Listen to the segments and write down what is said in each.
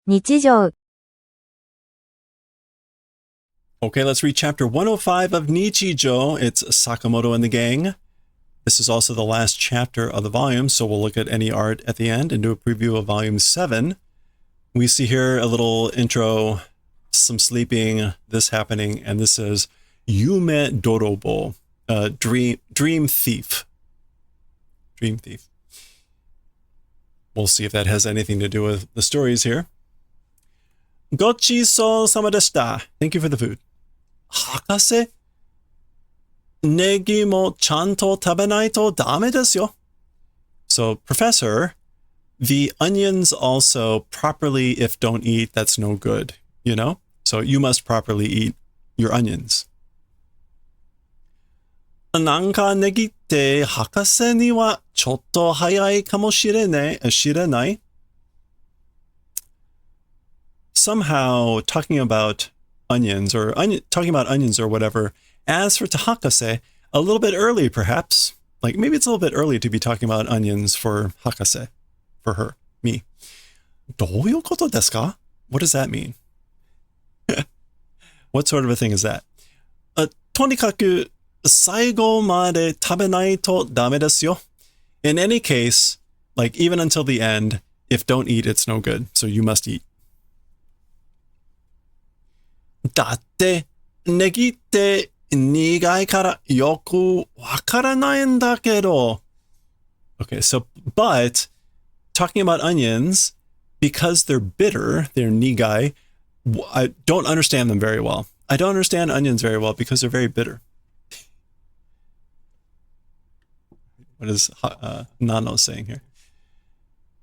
日常 Okay, let's read chapter 105 of Nichijou. It's Sakamoto and the gang. This is also the last chapter of the volume, so we'll look at any art at the end and do a preview of volume 7. We see here a little intro, some sleeping, this happening, and this says Yume Dorobo, dream thief. Dream thief. We'll see if that has anything to do with the stories here. Gochiso sama deshita. Thank you for the food. Hakase? Negi mo chanto tabenai to dame desu yo. So, Professor, the onions also properly, if don't eat, that's no good, you know? So you must properly eat your onions. Nanka negiって博士にはちょっと早いかもしれない。Somehow talking about onions or talking about onions or whatever, as for Hakase, a little bit early perhaps. Like maybe it's a little bit early to be talking about onions for Hakase, for her, me. どういうことですか? What does that mean? What sort of a thing is that? とにかく最後まで食べないとダメですよ. In any case, like even until the end, if don't eat, it's no good. So you must eat. だってネギって苦いからよくわからないんだけど. Okay, so but talking about onions, because they're bitter, they're nigai, I don't understand them very well. I don't understand onions very well because they're very bitter. What is Nano saying here?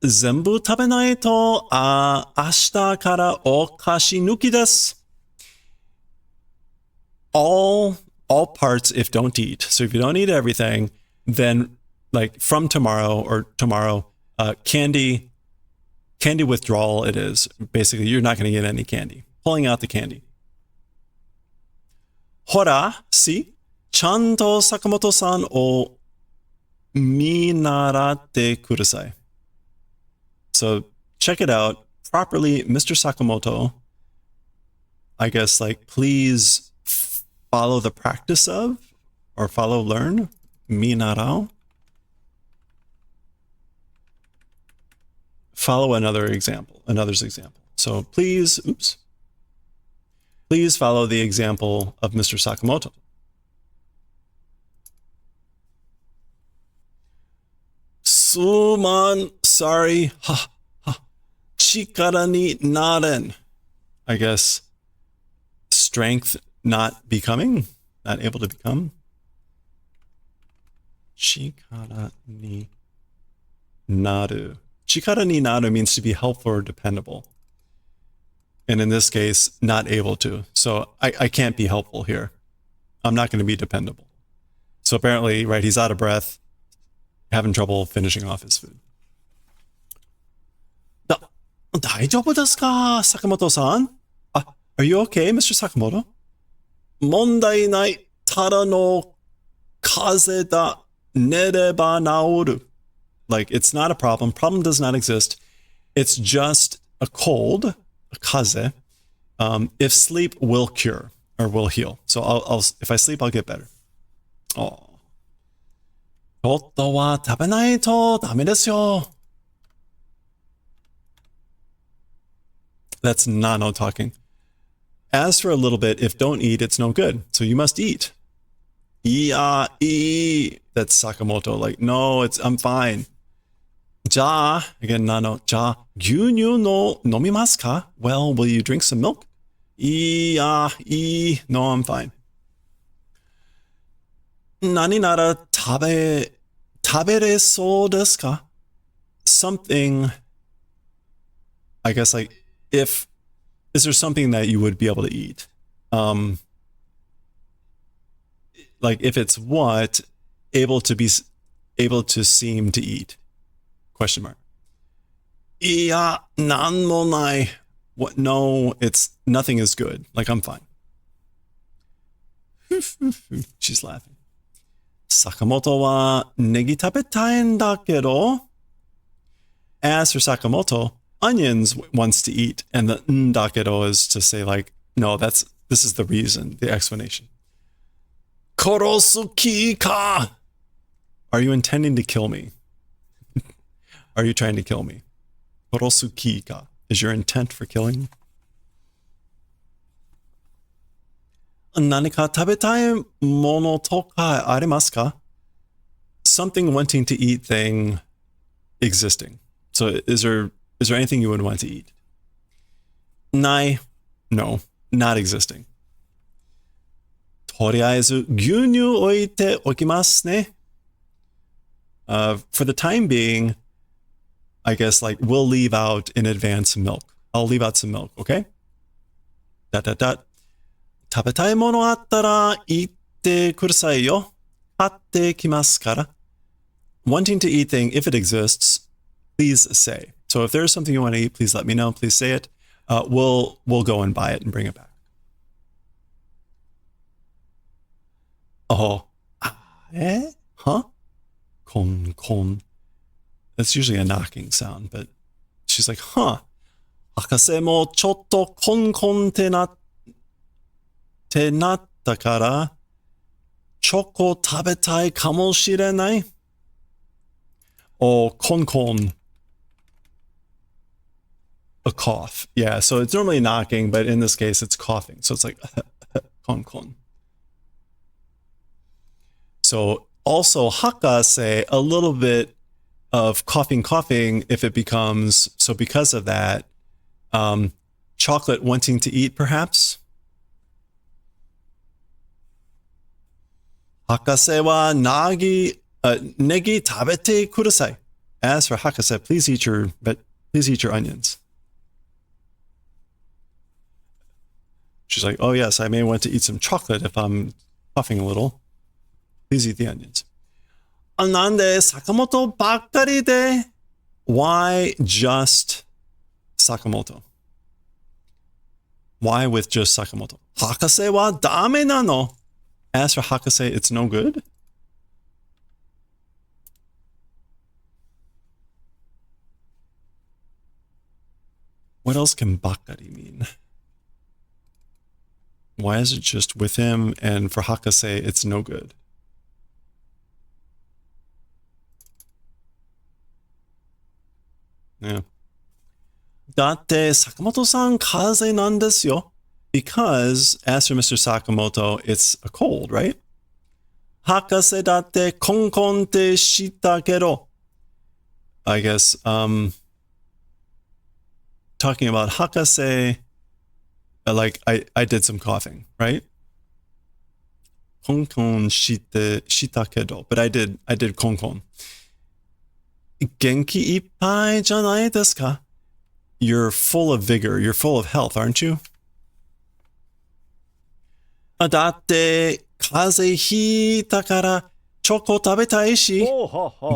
全部食べないと明日からお菓子抜きです. All parts if don't eat. So if you don't eat everything, then like from tomorrow, candy withdrawal it is. Basically, you're not going to get any candy. Pulling out the candy. Hora, see? ちゃんと坂本さんを見習ってください. So check it out. Properly, Mr. Sakamoto, I guess like please follow the practice of, or learn, minarao. Follow another's example. So please follow the example of Mr. Sakamoto. Suman, sorry. Chikara ni naren. I guess strength not able to become. Chikara ni naru. Chikara ni naru means to be helpful or dependable. And in this case, not able to. So I can't be helpful here. I'm not going to be dependable. So apparently, right, he's out of breath, having trouble finishing off his food. 大丈夫ですか, Sakamoto-san? Are you okay, Mr. Sakamoto? 問題ない。ただの風邪だ。寝れば治る. Like, it's not a problem. Problem does not exist. It's just a cold, a kaze. If sleep will cure or will heal. So if I sleep, I'll get better. Oh. ちょっとは食べないとダメですよ. That's Nano talking. As for a little bit, if don't eat, it's no good. So you must eat. That's Sakamoto. Like, no, I'm fine. Ja, again, Nano. Ja, 牛乳の飲みますか? Well, will you drink some milk? No, I'm fine. 何なら食べれそうですか? Something, I guess, like, is there something that you would be able to eat? Like if it's what, able to seem to eat? Question mark. いや、なんもない. What? No, nothing is good. Like I'm fine. She's laughing. Sakamoto wa negi tabetai n da kedo. As for Sakamoto, onions wants to eat, and the ndakedo is to say like, no, this is the reason, the explanation. Korosuki ka. Are you intending to kill me? Are you trying to kill me? Korosuki ka. Is your intent for killing? Nanika tabetai mono to ka arimasu ka? Something wanting to eat thing existing. So is there anything you would want to eat? Nai. No, not existing. Toriaezu gyunyu oite okimasu ne. For the time being, I guess like we'll leave out in advance milk. I'll leave out some milk, okay? Tabetai mono attara itte kurasai yo. Katte kimasu kara. Wanting to eat thing, if it exists, please say. So if there's something you want to eat, please let me know. Please say it. We'll go and buy it and bring it back. Oh, huh? Kon. That's usually a knocking sound, but she's like, huh. Hakase mo chotto kon te natta kara choko tabetai kamoshirenai. Oh, kon. A cough. Yeah, so it's normally knocking, but in this case, it's coughing. So it's like, kon. So also, hakase, a little bit of coughing, if it becomes, so because of that, chocolate wanting to eat, perhaps? Hakase wa negi tabete kudasai. As for hakase, please eat your onions. She's like, oh yes, I may want to eat some chocolate if I'm coughing a little. Please eat the onions. Anande Sakamoto bakkari de. Why just Sakamoto? Why with just Sakamoto? Hakase wa dame nano. As for hakase, it's no good. What else can bakkari mean? Why is it just with him, and for hakase, it's no good? Yeah. Datte Sakamoto-san kaze nan desu yo. Because, as for Mr. Sakamoto, it's a cold, right? Hakase datte kon te shita kero. I guess, talking about hakase, like I did some coughing, right? Kon shita kedo, but I did kon. Genki ippai janai desu ka? You're full of vigor, you're full of health, aren't you? Datte kaze hita kara choko tabetai shi.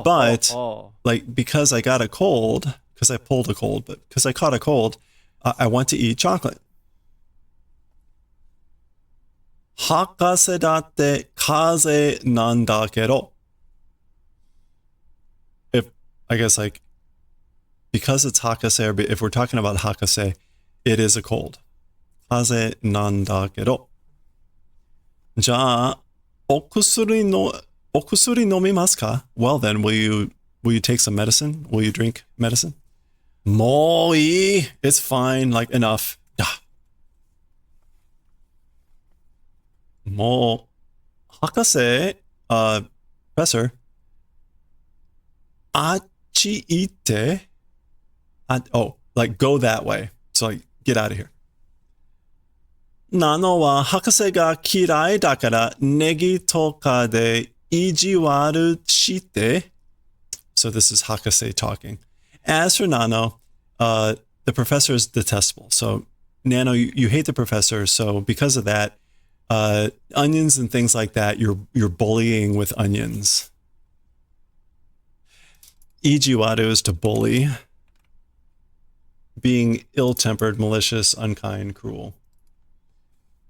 But like because I got a cold, because I pulled a cold, but because I caught a cold, I want to eat chocolate. Hakase datte kaze nan da kero. If I guess like because it's hakase, or if we're talking about hakase, it is a cold. Kaze nan da kero. Ja okusuri nomimasu ka? Well then, will you take some medicine? Will you drink medicine? Mo ii. It's fine, like enough. Mo hakase, professor. Achi ite. Like go that way. So like get out of here. Nano wa hakase ga kirai dakara negi toka de ijiwaru shite. So this is hakase talking. As for Nano, the professor is detestable. So Nano, you hate the professor. So because of that, onions and things like that, you're bullying with onions. Ijiwaru is to bully. Being ill-tempered, malicious, unkind, cruel.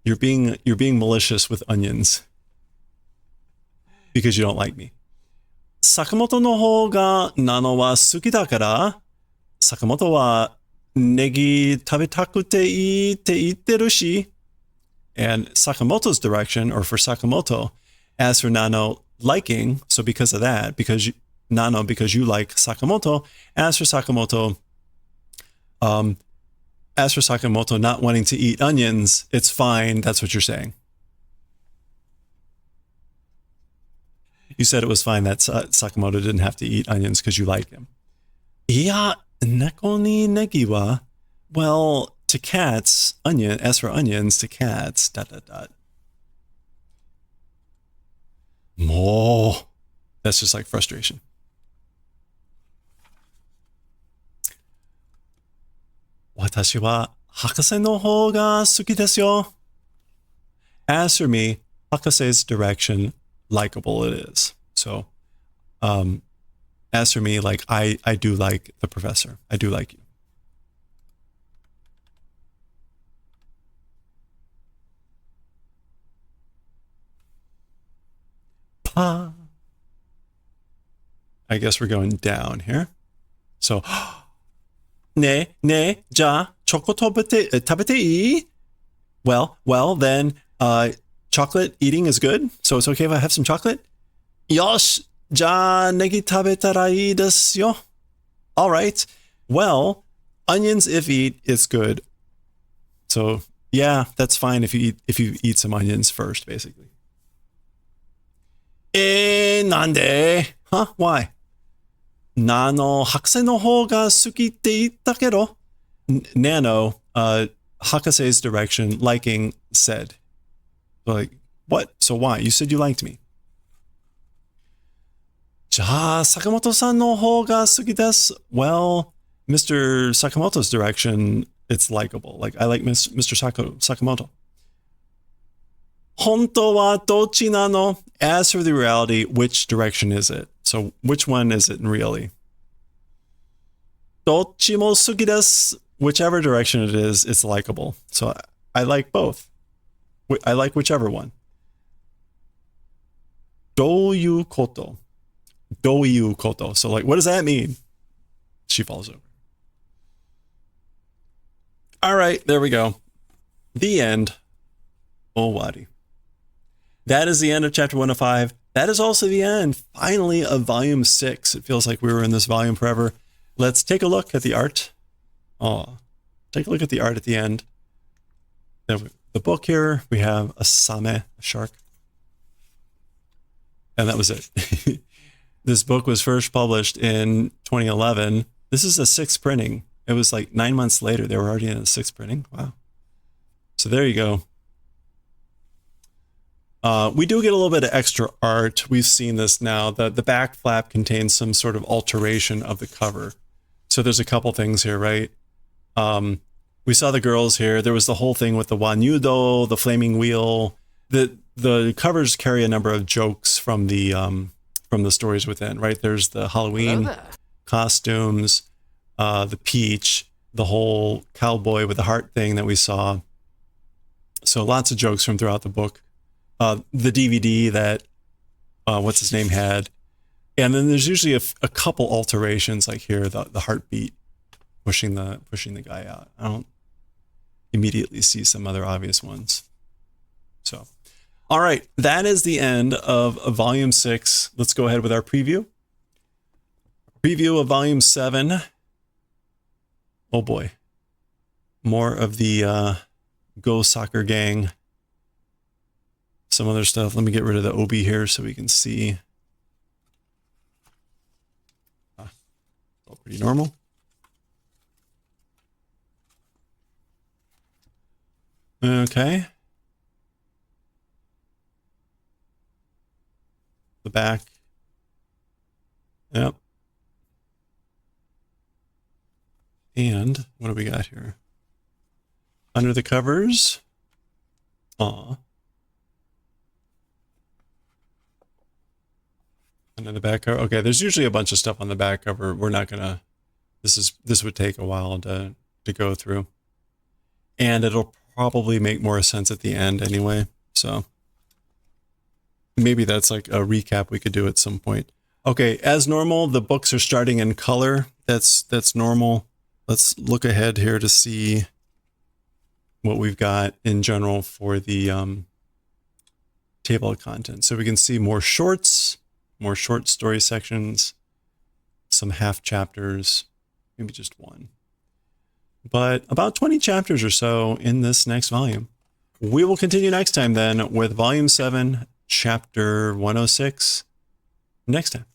You're being malicious with onions because you don't like me. Sakamoto no hou ga Nano wa suki dakara. Sakamoto wa negi tabetakute ii te itteru shi. And Sakamoto's direction, or for Sakamoto, as for Nano liking, so because of that, because you like Sakamoto, as for Sakamoto not wanting to eat onions, it's fine. That's what you're saying. You said it was fine that Sakamoto didn't have to eat onions because you like him. Iya, neko ni negi wa, well, to cats, as for onions, to cats, ... Mo. That's just like frustration. Watashi wa Hakase no hou ga suki desu yo. As for me, Hakase's direction, likable it is. So, as for me, like I do like the professor. I do like you. Pa. I guess we're going down here. So, ja, choko tabete ii? Well, then, chocolate eating is good. So it's okay if I have some chocolate? Yosh, ja negi tabetara ii desu yo. All right. Well, onions if eat, it's good. So yeah, that's fine if you eat some onions first, basically. Nande? Huh? Why? Nano Hakase no hou ga suki te itta kedo. Nano, Hakase's direction, liking, said. Like, what? So why? You said you liked me. Ja, Sakamoto-san no hou ga suki desu. Well, Mr. Sakamoto's direction, it's likable. Like, I like Mr. Sakamoto. Honto wa dochi nano? As for the reality, which direction is it? So which one is it really? Dochi mo suki desu. Whichever direction it is, it's likable. So I like both. I like whichever one. Douyu koto. Douyu koto. So like, what does that mean? She falls over. All right, there we go. The end. Owari. That is the end of chapter 105. That is also the end, finally, of volume 6. It feels like we were in this volume forever. Let's take a look at the art. Oh, take a look at the art at the end. The book here, we have a same, a shark. And that was it. This book was first published in 2011. This is a 6th printing. It was like 9 months later. They were already in a 6th printing. Wow. So there you go. We do get a little bit of extra art. We've seen this now. The back flap contains some sort of alteration of the cover. So there's a couple things here, right? We saw the girls here. There was the whole thing with the Wanyudo, the flaming wheel. The covers carry a number of jokes from the stories within, right? There's the Halloween costumes, the peach, the whole cowboy with the heart thing that we saw. So lots of jokes from throughout the book. The DVD that what's his name had, and then there's usually a couple alterations, like here the heartbeat pushing the guy out. I don't immediately see some other obvious ones. So, all right, that is the end of volume 6. Let's go ahead with our preview. Preview of volume 7. Oh boy, more of the Go Soccer Gang. Some other stuff. Let me get rid of the obi here so we can see. All pretty normal. Okay. The back. Yep. And what do we got here? Under the covers. Aw. And then the back cover. Okay, there's usually a bunch of stuff on the back cover. We're not gonna. This would take a while to go through, and it'll probably make more sense at the end anyway. So maybe that's like a recap we could do at some point. Okay, as normal, the books are starting in color. That's normal. let's look ahead here to see what we've got in general for the table of contents. So we can see more shorts, more short story sections, some half chapters, maybe just one, but about 20 chapters or so in this next volume. We will continue next time then with volume 7, chapter 106 next time.